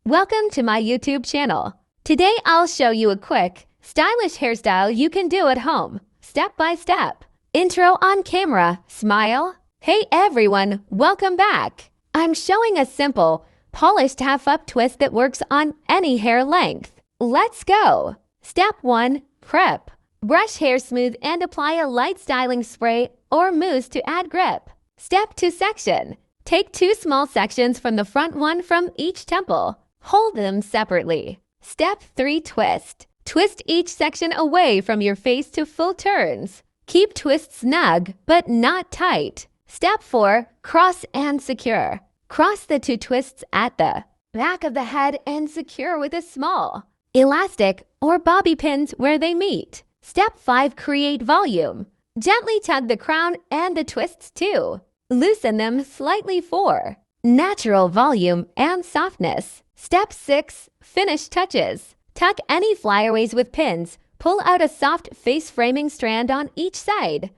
Welcome to my YouTube channel. Today I'll show you a quick, stylish hairstyle you can do at home, step by step. Intro on camera, smile. Hey everyone, welcome back. I'm showing a simple, polished half-up twist that works on any hair length. Let's go. Step 1. Prep. Brush hair smooth and apply a light styling spray or mousse to add grip. Step 2. Section. Take 2 small sections from the front, one from each temple. Hold them separately. Step 3. Twist. Twist each section away from your face to full turns. Keep twist snug, but not tight. Step 4. Cross and secure. Cross the 2 twists at the back of the head and secure with a small elastic or bobby pins where they meet. Step 5. Create volume. Gently tug the crown and the twists too. Loosen them slightly for natural volume and softness. Step 6. Finish touches. Tuck any flyaways with pins. Pull out a soft face framing strand on each side.